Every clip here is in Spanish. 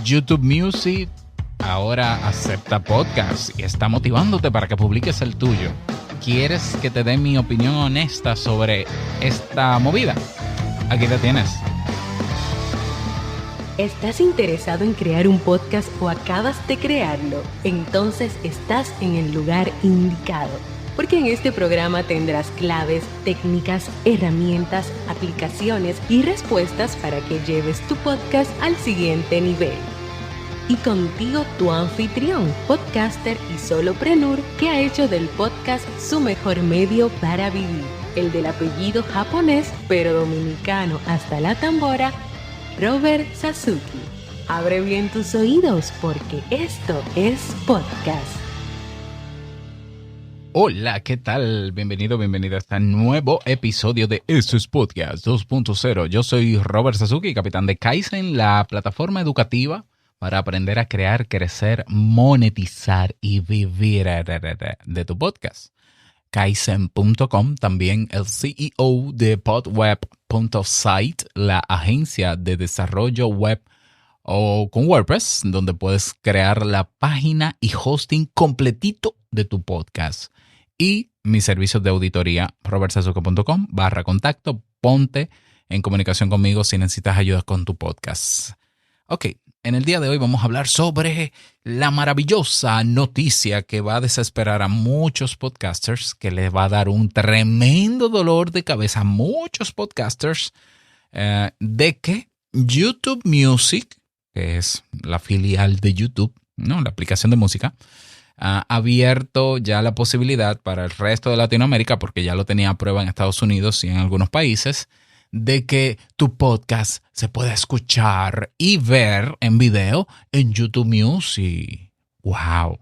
YouTube Music ahora acepta podcast y está motivándote para que publiques el tuyo. ¿Quieres que te dé mi opinión honesta sobre esta movida? Aquí te tienes. ¿Estás interesado en crear un podcast o acabas de crearlo? Entonces estás en el lugar indicado, porque en este programa tendrás claves, técnicas, herramientas, aplicaciones y respuestas para que lleves tu podcast al siguiente nivel. Y contigo tu anfitrión, podcaster y solopreneur que ha hecho del podcast su mejor medio para vivir, el del apellido japonés pero dominicano hasta la tambora, Robert Sasuki. Abre bien tus oídos porque esto es podcast. Hola, ¿qué tal? Bienvenido a este nuevo episodio de Esto es Podcast 2.0. Yo soy Robert Sasuki, capitán de Kaizen, la plataforma educativa para aprender a crear, crecer, monetizar y vivir de tu podcast. Kaizen.com, también el CEO de podweb.site, la agencia de desarrollo web o con WordPress, donde puedes crear la página y hosting completito de tu podcast. Y mis servicios de auditoría, robertsazuke.com/contacto. Ponte en comunicación conmigo si necesitas ayuda con tu podcast. Ok, en el día de hoy vamos a hablar sobre la maravillosa noticia que va a desesperar a muchos podcasters, que les va a dar un tremendo dolor de cabeza a muchos podcasters, de que YouTube Music, que es la filial de YouTube, ¿no? La aplicación de música, ha abierto ya la posibilidad para el resto de Latinoamérica, porque ya lo tenía a prueba en Estados Unidos y en algunos países, de que tu podcast se puede escuchar y ver en video en YouTube Music. ¡Wow!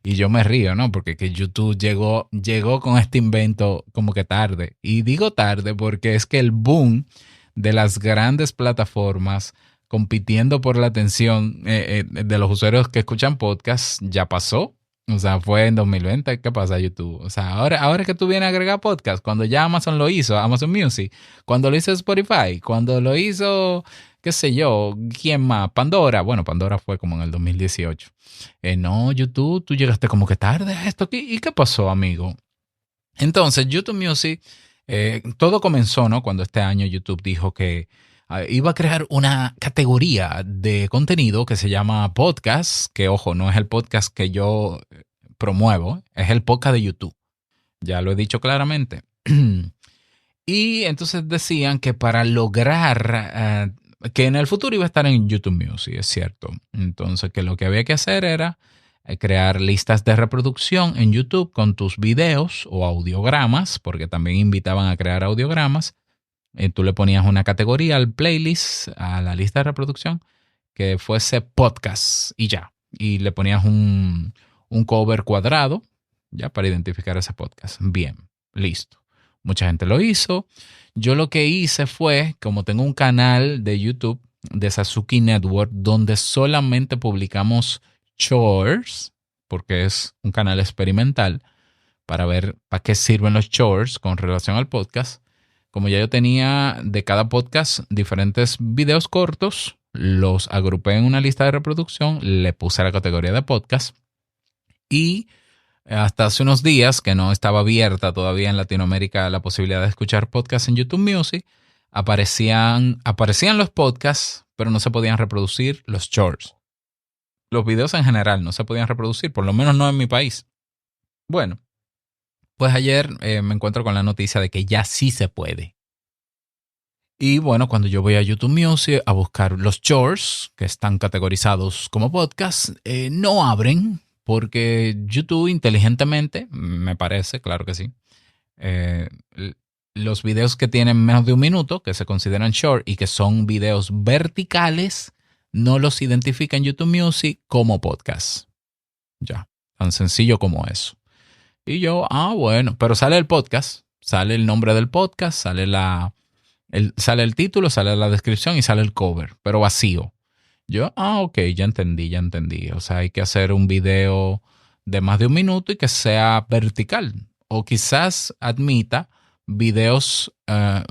Y yo me río, ¿no? Porque que YouTube llegó con este invento como que tarde. Y digo tarde porque es que el boom de las grandes plataformas compitiendo por la atención de los usuarios que escuchan podcasts ya pasó. O sea, fue en 2020. ¿Qué pasa, YouTube? O sea, ahora que tú vienes a agregar podcast, cuando ya Amazon lo hizo, Amazon Music, cuando lo hizo Spotify, cuando lo hizo, qué sé yo, ¿quién más? Pandora. Bueno, Pandora fue como en el 2018. No, YouTube, tú llegaste como que tarde a esto. ¿Y qué pasó, amigo? Entonces, YouTube Music, todo comenzó, ¿no? Cuando este año YouTube dijo que iba a crear una categoría de contenido que se llama podcast, que ojo, no es el podcast que yo promuevo, es el podcast de YouTube. Ya lo he dicho claramente. Y entonces decían que para lograr que en el futuro iba a estar en YouTube Music, es cierto. Entonces que lo que había que hacer era crear listas de reproducción en YouTube con tus videos o audiogramas, porque también invitaban a crear audiogramas. Tú le ponías una categoría al playlist, a la lista de reproducción, que fuese podcast y ya. Y le ponías un cover cuadrado, ya, para identificar ese podcast. Bien, listo. Mucha gente lo hizo. Yo lo que hice fue, como tengo un canal de YouTube de Sasuki Network, donde solamente publicamos chores, porque es un canal experimental, para ver para qué sirven los chores con relación al podcast. Como ya yo tenía de cada podcast diferentes videos cortos, los agrupé en una lista de reproducción, le puse la categoría de podcast y hasta hace unos días, que no estaba abierta todavía en Latinoamérica la posibilidad de escuchar podcasts en YouTube Music, aparecían los podcasts, pero no se podían reproducir los shorts. Los videos en general no se podían reproducir, por lo menos no en mi país. Bueno, pues ayer me encuentro con la noticia de que ya sí se puede. Y bueno, cuando yo voy a YouTube Music a buscar los shorts que están categorizados como podcast, no abren porque YouTube inteligentemente, me parece, claro que sí, los videos que tienen menos de un minuto, que se consideran short y que son videos verticales, no los identifica en YouTube Music como podcast. Ya, tan sencillo como eso. Y yo, bueno, pero sale el podcast, sale el nombre del podcast, sale el título, sale la descripción y sale el cover, pero vacío. Yo, ok, ya entendí. O sea, hay que hacer un video de más de un minuto y que sea vertical. O quizás admita videos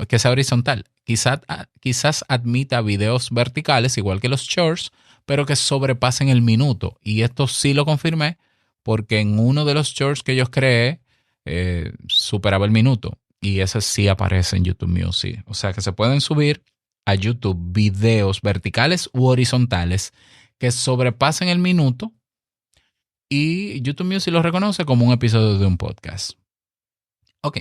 que sea horizontal. Quizás admita videos verticales, igual que los shorts, pero que sobrepasen el minuto. Y esto sí lo confirmé porque en uno de los shorts que yo creé superaba el minuto. Y ese sí aparece en YouTube Music. O sea que se pueden subir a YouTube videos verticales u horizontales que sobrepasen el minuto y YouTube Music lo reconoce como un episodio de un podcast. Ok.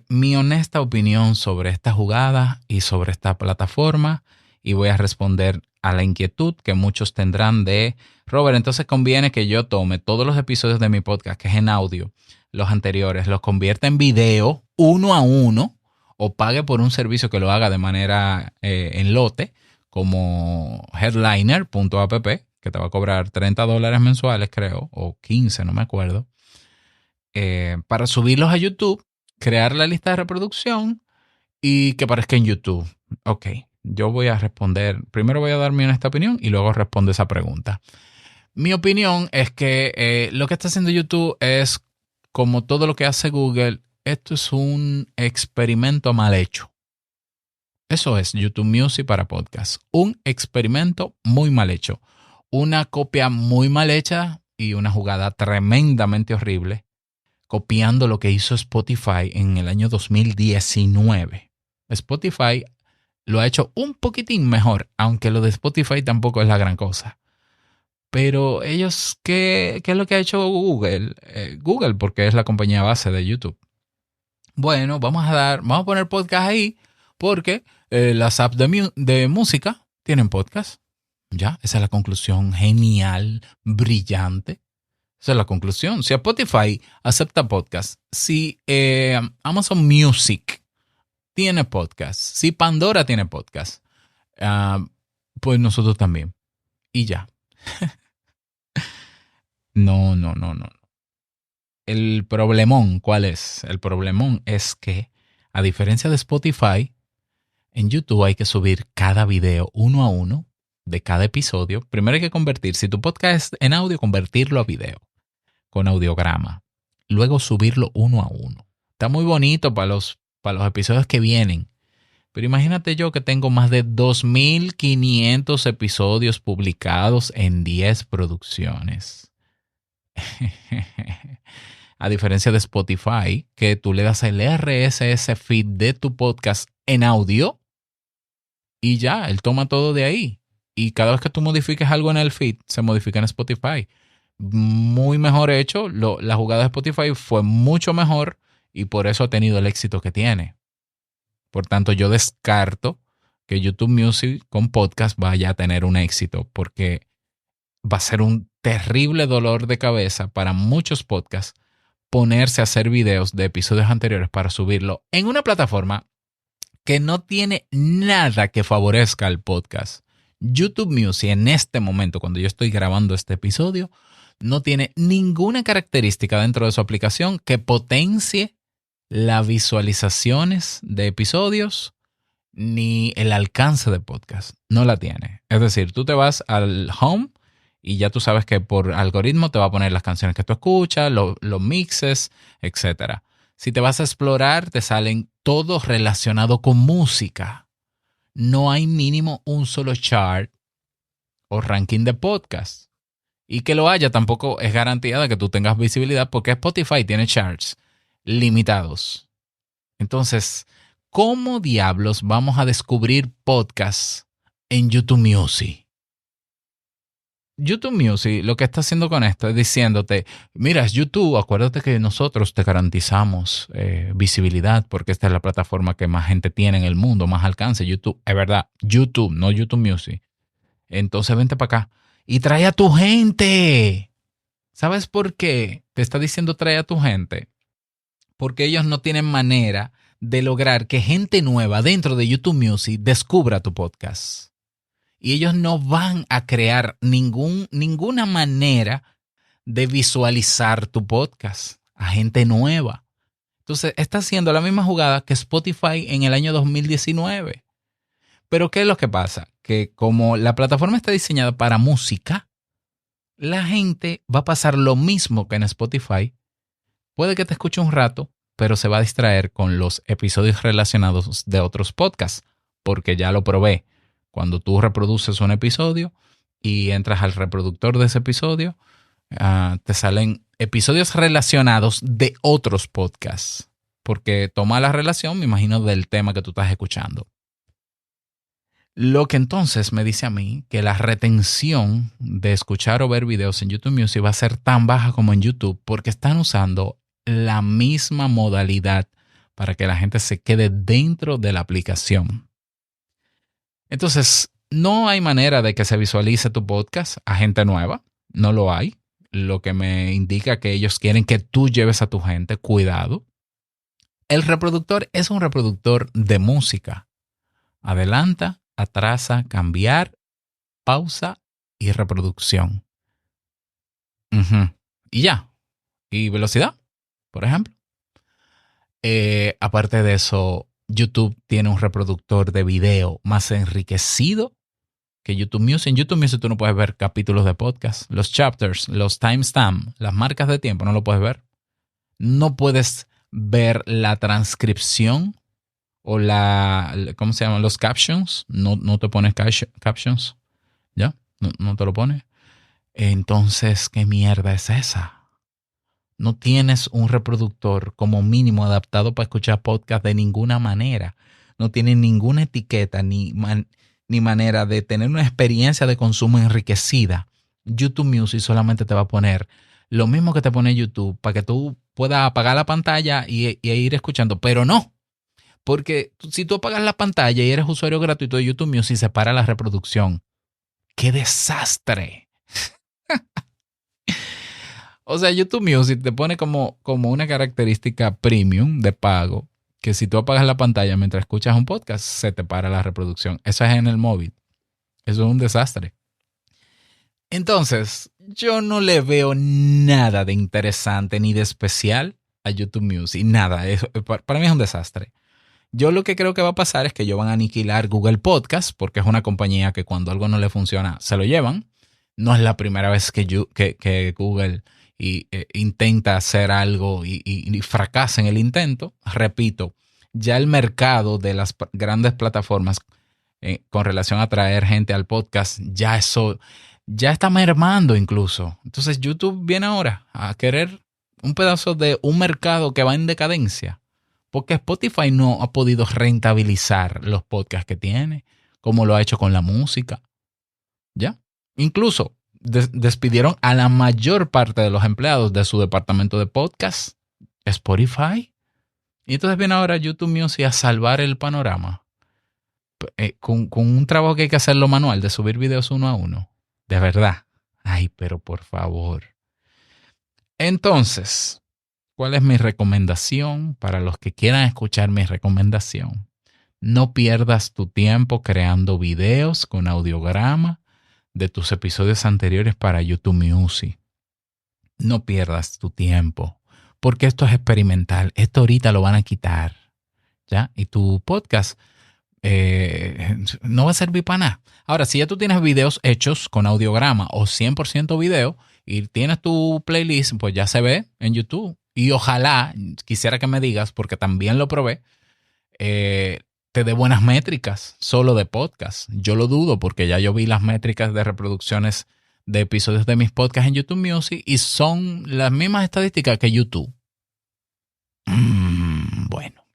Mi honesta opinión sobre esta jugada y sobre esta plataforma, y voy a responder a la inquietud que muchos tendrán de, Robert, entonces conviene que yo tome todos los episodios de mi podcast, que es en audio, los anteriores, los convierta en video uno a uno o pague por un servicio que lo haga de manera en lote, como Headliner.app, que te va a cobrar $30 mensuales, creo, o 15, no me acuerdo, para subirlos a YouTube, crear la lista de reproducción y que aparezca en YouTube. Ok, yo voy a responder, primero voy a dar mi honesta opinión y luego respondo esa pregunta. Mi opinión es que lo que está haciendo YouTube es, como todo lo que hace Google, esto es un experimento mal hecho. Eso es YouTube Music para podcast. Un experimento muy mal hecho. Una copia muy mal hecha y una jugada tremendamente horrible, copiando lo que hizo Spotify en el año 2019. Spotify lo ha hecho un poquitín mejor, aunque lo de Spotify tampoco es la gran cosa. Pero ellos, ¿qué es lo que ha hecho Google? Google, porque es la compañía base de YouTube. Bueno, vamos a poner podcast ahí porque las apps de música tienen podcast. Ya, esa es la conclusión genial, brillante. Esa es la conclusión. Si Spotify acepta podcast, si Amazon Music tiene podcast, si Pandora tiene podcast, pues nosotros también. Y ya. No. El problemón, ¿cuál es? El problemón es que, a diferencia de Spotify, en YouTube hay que subir cada video uno a uno de cada episodio. Primero hay que convertir, si tu podcast es en audio, convertirlo a video con audiograma. Luego subirlo uno a uno. Está muy bonito para los episodios que vienen. Pero imagínate yo que tengo más de 2.500 episodios publicados en 10 producciones. A diferencia de Spotify, que tú le das el RSS feed de tu podcast en audio y ya, él toma todo de ahí. Y cada vez que tú modifiques algo en el feed, se modifica en Spotify. Muy mejor hecho. La jugada de Spotify fue mucho mejor y por eso ha tenido el éxito que tiene. Por tanto, yo descarto que YouTube Music con podcast vaya a tener un éxito porque va a ser un terrible dolor de cabeza para muchos podcasts ponerse a hacer videos de episodios anteriores para subirlo en una plataforma que no tiene nada que favorezca al podcast. YouTube Music en este momento, cuando yo estoy grabando este episodio, no tiene ninguna característica dentro de su aplicación que potencie las visualizaciones de episodios ni el alcance de podcast. No la tiene. Es decir, tú te vas al home y ya tú sabes que por algoritmo te va a poner las canciones que tú escuchas, los mixes, etc. Si te vas a explorar, te salen todos relacionados con música. No hay mínimo un solo chart o ranking de podcast. Y que lo haya tampoco es garantía de que tú tengas visibilidad porque Spotify tiene charts limitados. Entonces, ¿cómo diablos vamos a descubrir podcasts en YouTube Music? YouTube Music lo que está haciendo con esto es diciéndote, mira, es YouTube, acuérdate que nosotros te garantizamos visibilidad porque esta es la plataforma que más gente tiene en el mundo, más alcance. YouTube, es verdad, YouTube, no YouTube Music. Entonces vente para acá y trae a tu gente. ¿Sabes por qué te está diciendo trae a tu gente? Porque ellos no tienen manera de lograr que gente nueva dentro de YouTube Music descubra tu podcast. Y ellos no van a crear ninguna manera de visualizar tu podcast a gente nueva. Entonces, está haciendo la misma jugada que Spotify en el año 2019. Pero ¿qué es lo que pasa? Que como la plataforma está diseñada para música, la gente va a pasar lo mismo que en Spotify. Puede que te escuche un rato, pero se va a distraer con los episodios relacionados de otros podcasts, porque ya lo probé. Cuando tú reproduces un episodio y entras al reproductor de ese episodio, te salen episodios relacionados de otros podcasts, porque toma la relación, me imagino, del tema que tú estás escuchando. Lo que entonces me dice a mí que la retención de escuchar o ver videos en YouTube Music va a ser tan baja como en YouTube, porque están usando la misma modalidad para que la gente se quede dentro de la aplicación. Entonces, no hay manera de que se visualice tu podcast a gente nueva. No lo hay. Lo que me indica que ellos quieren que tú lleves a tu gente. Cuidado. El reproductor es un reproductor de música. Adelanta, atrasa, cambiar, pausa y reproducción. Y ya. Y velocidad, por ejemplo. Aparte de eso, YouTube tiene un reproductor de video más enriquecido que YouTube Music. En YouTube Music tú no puedes ver capítulos de podcast, los chapters, los timestamps, las marcas de tiempo, no lo puedes ver. No puedes ver la transcripción o ¿cómo se llaman? Los captions. No te pones captions. ¿Ya? No te lo pones. Entonces, ¿qué mierda es esa? No tienes un reproductor como mínimo adaptado para escuchar podcast de ninguna manera. No tiene ninguna etiqueta ni manera de tener una experiencia de consumo enriquecida. YouTube Music solamente te va a poner lo mismo que te pone YouTube para que tú puedas apagar la pantalla y ir escuchando. Pero no, porque si tú apagas la pantalla y eres usuario gratuito de YouTube Music, se para la reproducción. ¡Qué desastre! O sea, YouTube Music te pone como una característica premium de pago, que si tú apagas la pantalla mientras escuchas un podcast, se te para la reproducción. Eso es en el móvil. Eso es un desastre. Entonces, yo no le veo nada de interesante ni de especial a YouTube Music. Nada. Eso, para mí es un desastre. Yo lo que creo que va a pasar es que ellos van a aniquilar Google Podcast, porque es una compañía que cuando algo no le funciona, se lo llevan. No es la primera vez que Google intenta hacer algo y fracasa en el intento. Repito, ya el mercado de las grandes plataformas con relación a traer gente al podcast, ya está mermando incluso. Entonces YouTube viene ahora a querer un pedazo de un mercado que va en decadencia, porque Spotify no ha podido rentabilizar los podcasts que tiene, como lo ha hecho con la música. ¿Ya? Incluso despidieron a la mayor parte de los empleados de su departamento de podcast, Spotify. Y entonces viene ahora YouTube Music a salvar el panorama. Con un trabajo que hay que hacerlo manual, de subir videos uno a uno. De verdad. Ay, pero por favor. Entonces, ¿cuál es mi recomendación para los que quieran escuchar mi recomendación? No pierdas tu tiempo creando videos con audiograma de tus episodios anteriores para YouTube Music. No pierdas tu tiempo, porque esto es experimental. Esto ahorita lo van a quitar, ¿ya? Y tu podcast no va a servir para nada. Ahora, si ya tú tienes videos hechos con audiograma o 100% video y tienes tu playlist, pues ya se ve en YouTube. Y ojalá, quisiera que me digas, porque también lo probé, te dé buenas métricas solo de podcast. Yo lo dudo porque ya yo vi las métricas de reproducciones de episodios de mis podcasts en YouTube Music y son las mismas estadísticas que YouTube. Bueno.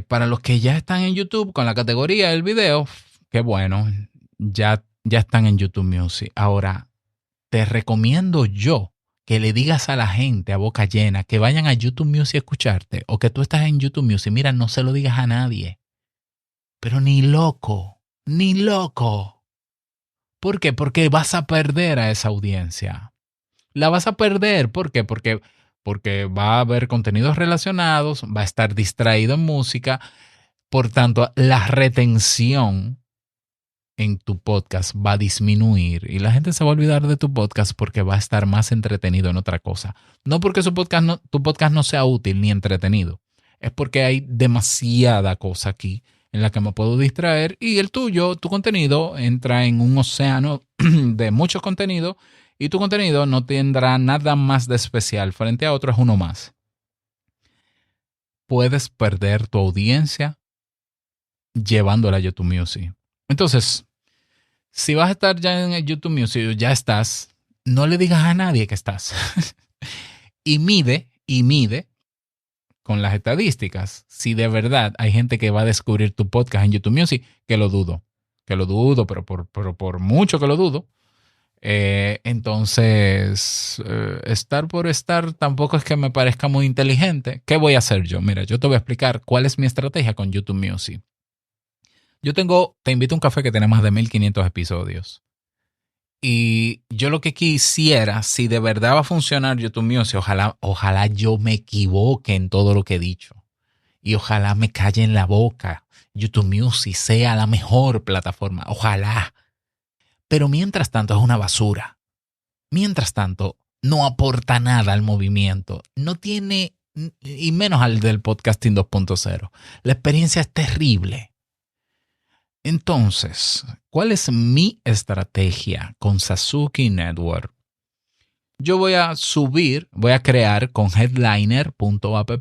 Para los que ya están en YouTube con la categoría del video, qué bueno, ya están en YouTube Music. Ahora, te recomiendo yo que le digas a la gente a boca llena que vayan a YouTube Music a escucharte, o que tú estás en YouTube Music. Mira, no se lo digas a nadie. Pero ni loco, ni loco. ¿Por qué? Porque vas a perder a esa audiencia. La vas a perder. ¿Por qué? Porque va a haber contenidos relacionados, va a estar distraído en música. Por tanto, la retención en tu podcast va a disminuir y la gente se va a olvidar de tu podcast porque va a estar más entretenido en otra cosa. No porque tu podcast no sea útil ni entretenido. Es porque hay demasiada cosa aquí en la que me puedo distraer y el tuyo, tu contenido, entra en un océano de mucho contenido y tu contenido no tendrá nada más de especial frente a otro, es uno más. Puedes perder tu audiencia llevándola a YouTube Music. Entonces, si vas a estar ya en YouTube Music, ya estás, no le digas a nadie que estás. y mide con las estadísticas si de verdad hay gente que va a descubrir tu podcast en YouTube Music, que lo dudo, pero por mucho que lo dudo. Entonces, estar por estar tampoco es que me parezca muy inteligente. ¿Qué voy a hacer yo? Mira, yo te voy a explicar cuál es mi estrategia con YouTube Music. Te invito a un café que tiene más de 1500 episodios. Y yo lo que quisiera, si de verdad va a funcionar YouTube Music, ojalá yo me equivoque en todo lo que he dicho. Y ojalá me calle en la boca. YouTube Music sea la mejor plataforma. Ojalá. Pero mientras tanto es una basura. Mientras tanto, no aporta nada al movimiento. No tiene, y menos al del podcasting 2.0. La experiencia es terrible. Entonces, ¿cuál es mi estrategia con Sasuke Network? Yo voy a crear con headliner.app,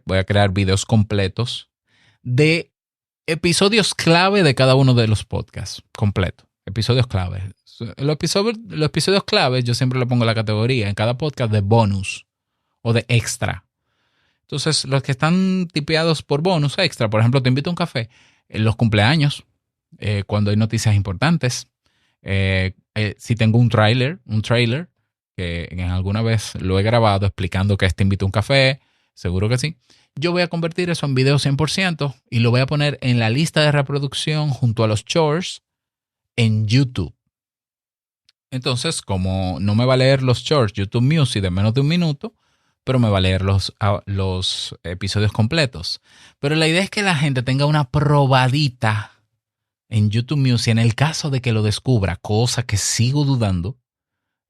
voy a crear videos completos de episodios clave de cada uno de los podcasts, completo, episodios clave. Los episodios clave yo siempre le pongo la categoría en cada podcast de bonus o de extra. Entonces, los que están tipeados por bonus extra, por ejemplo, te invito a un café en los cumpleaños, cuando hay noticias importantes, si tengo un trailer, que alguna vez lo he grabado explicando que te invito a un café, seguro que sí, yo voy a convertir eso en video 100% y lo voy a poner en la lista de reproducción junto a los shorts en YouTube. Entonces, como no me va a leer los shorts YouTube Music de menos de un minuto, pero me va a leer los episodios completos. Pero la idea es que la gente tenga una probadita en YouTube Music en el caso de que lo descubra, cosa que sigo dudando.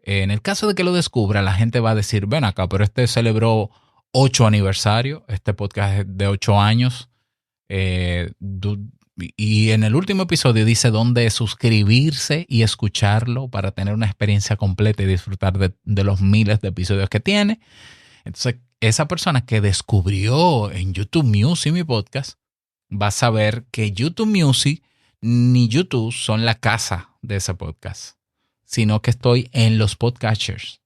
En el caso de que lo descubra, la gente va a decir, ven acá, pero este celebró 8 aniversario, este podcast es de 8 años. Y en el último episodio dice dónde suscribirse y escucharlo para tener una experiencia completa y disfrutar de los miles de episodios que tiene. Entonces, esa persona que descubrió en YouTube Music mi podcast va a saber que YouTube Music ni YouTube son la casa de ese podcast, sino que estoy en los podcatchers.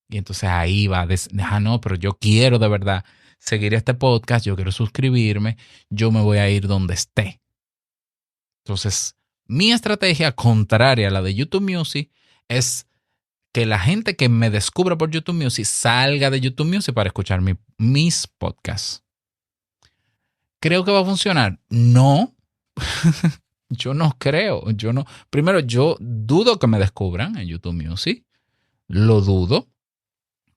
Y entonces ahí va a decir, no, pero yo quiero de verdad seguir este podcast, yo quiero suscribirme, yo me voy a ir donde esté. Entonces, mi estrategia contraria a la de YouTube Music es que la gente que me descubra por YouTube Music salga de YouTube Music para escuchar mis podcasts. ¿Creo que va a funcionar? No. Yo no creo. Primero, yo dudo que me descubran en YouTube Music. Lo dudo.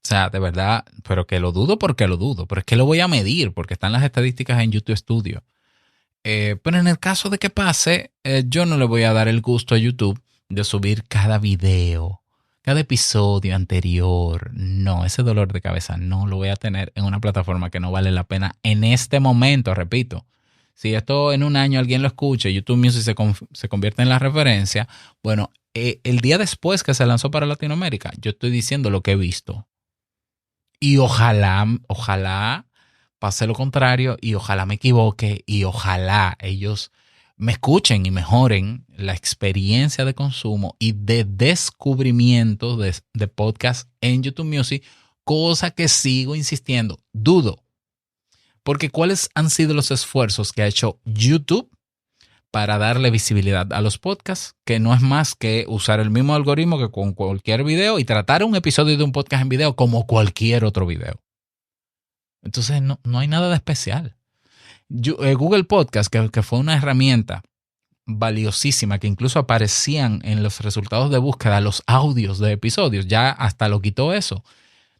O sea, de verdad, pero que lo dudo porque lo dudo. Pero es que lo voy a medir porque están las estadísticas en YouTube Studio. Pero en el caso de que pase, yo no le voy a dar el gusto a YouTube de subir cada video, cada episodio anterior. No, ese dolor de cabeza no lo voy a tener en una plataforma que no vale la pena en este momento, repito. Si esto en un año alguien lo escucha y YouTube Music se convierte en la referencia, bueno, el día después que se lanzó para Latinoamérica, yo estoy diciendo lo que he visto. Y ojalá pase lo contrario y ojalá me equivoque y ojalá ellos me escuchen y mejoren la experiencia de consumo y de descubrimiento de podcast en YouTube Music, cosa que sigo insistiendo, dudo. Porque ¿cuáles han sido los esfuerzos que ha hecho YouTube para darle visibilidad a los podcasts? Que no es más que usar el mismo algoritmo que con cualquier video y tratar un episodio de un podcast en video como cualquier otro video. Entonces no hay nada de especial. Google Podcast, que fue una herramienta valiosísima, que incluso aparecían en los resultados de búsqueda los audios de episodios, ya hasta lo quitó eso.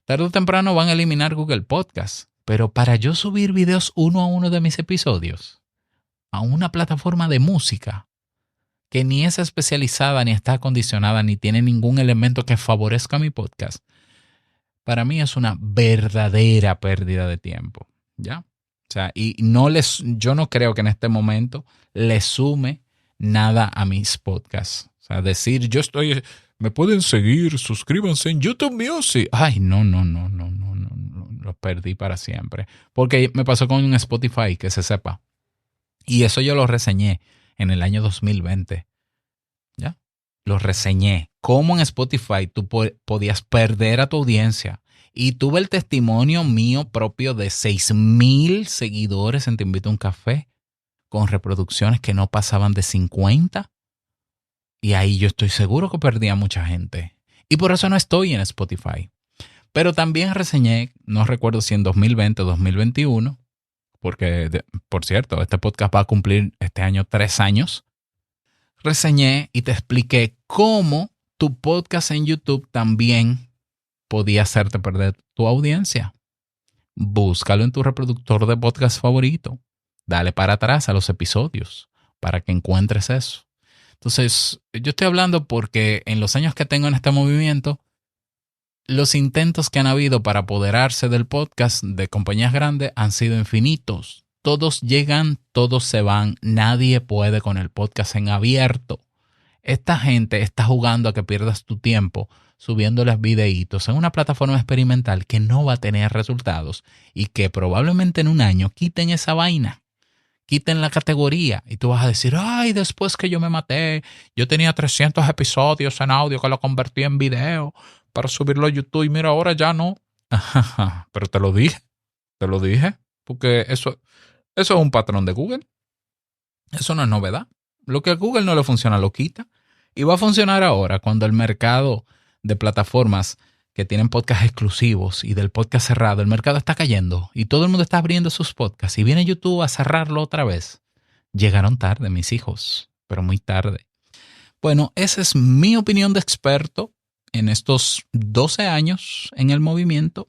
Tarde o temprano van a eliminar Google Podcast. Pero para yo subir videos uno a uno de mis episodios a una plataforma de música que ni es especializada, ni está acondicionada, ni tiene ningún elemento que favorezca mi podcast, para mí es una verdadera pérdida de tiempo, ¿ya? O sea, yo no creo que en este momento le sume nada a mis podcasts. O sea, decir me pueden seguir, suscríbanse en YouTube Music. Ay, no, lo perdí para siempre. Porque me pasó con un Spotify, que se sepa. Y eso yo lo reseñé en el año 2020. ¿Ya? Lo reseñé. Cómo en Spotify tú podías perder a tu audiencia. Y tuve el testimonio mío propio de 6,000 seguidores en Te Invito a un Café, con reproducciones que no pasaban de 50. Y ahí yo estoy seguro que perdí a mucha gente. Y por eso no estoy en Spotify. Pero también reseñé, no recuerdo si en 2020 o 2021, porque, por cierto, este podcast va a cumplir este año 3 años. Reseñé y te expliqué cómo tu podcast en YouTube también podía hacerte perder tu audiencia. Búscalo en tu reproductor de podcast favorito. Dale para atrás a los episodios para que encuentres eso. Entonces, yo estoy hablando porque en los años que tengo en este movimiento, los intentos que han habido para apoderarse del podcast de compañías grandes han sido infinitos. Todos llegan, todos se van. Nadie puede con el podcast en abierto. Esta gente está jugando a que pierdas tu tiempo subiéndoles videitos en una plataforma experimental que no va a tener resultados y que probablemente en un año quiten esa vaina, quiten la categoría y tú vas a decir, ay, después que yo me maté, yo tenía 300 episodios en audio que lo convertí en video para subirlo a YouTube y mira, ahora ya no. Pero te lo dije, porque eso es un patrón de Google. Eso no es novedad. Lo que a Google no le funciona lo quita y va a funcionar ahora cuando el mercado de plataformas que tienen podcasts exclusivos y del podcast cerrado, el mercado está cayendo y todo el mundo está abriendo sus podcasts y viene YouTube a cerrarlo otra vez. Llegaron tarde, mis hijos, pero muy tarde. Bueno, esa es mi opinión de experto en estos 12 años en el movimiento,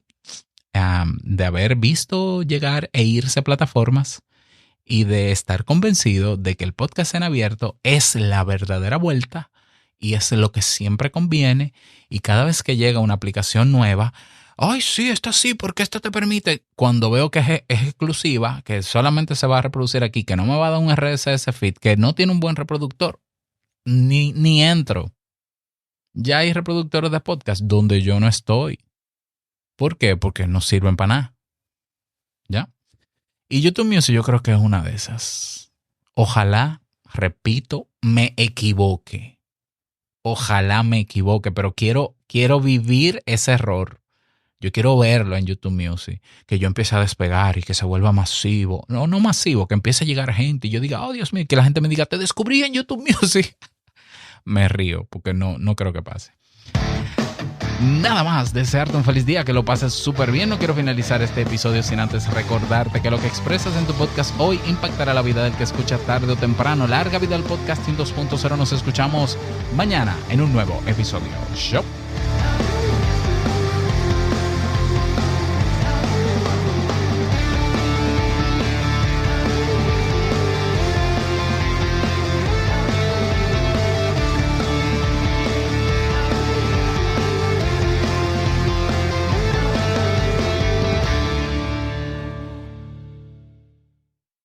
de haber visto llegar e irse plataformas y de estar convencido de que el podcast en abierto es la verdadera vuelta y es lo que siempre conviene. Y cada vez que llega una aplicación nueva, ay, sí, esta sí, porque esta te permite. Cuando veo que es exclusiva, que solamente se va a reproducir aquí, que no me va a dar un RSS feed, que no tiene un buen reproductor, ni entro. Ya hay reproductores de podcast donde yo no estoy. ¿Por qué? Porque no sirven para nada. ¿Ya? Y YouTube Music yo creo que es una de esas. Ojalá, repito, me equivoque. Ojalá me equivoque, pero quiero vivir ese error. Yo quiero verlo en YouTube Music, que yo empiece a despegar y que se vuelva masivo. No masivo, que empiece a llegar gente y yo diga, oh Dios mío, que la gente me diga, te descubrí en YouTube Music. Me río porque no creo que pase. Nada más, desearte un feliz día, que lo pases súper bien. No quiero finalizar este episodio sin antes recordarte que lo que expresas en tu podcast hoy impactará la vida del que escucha tarde o temprano. Larga vida al podcasting 2.0. Nos escuchamos mañana en un nuevo episodio. Chao.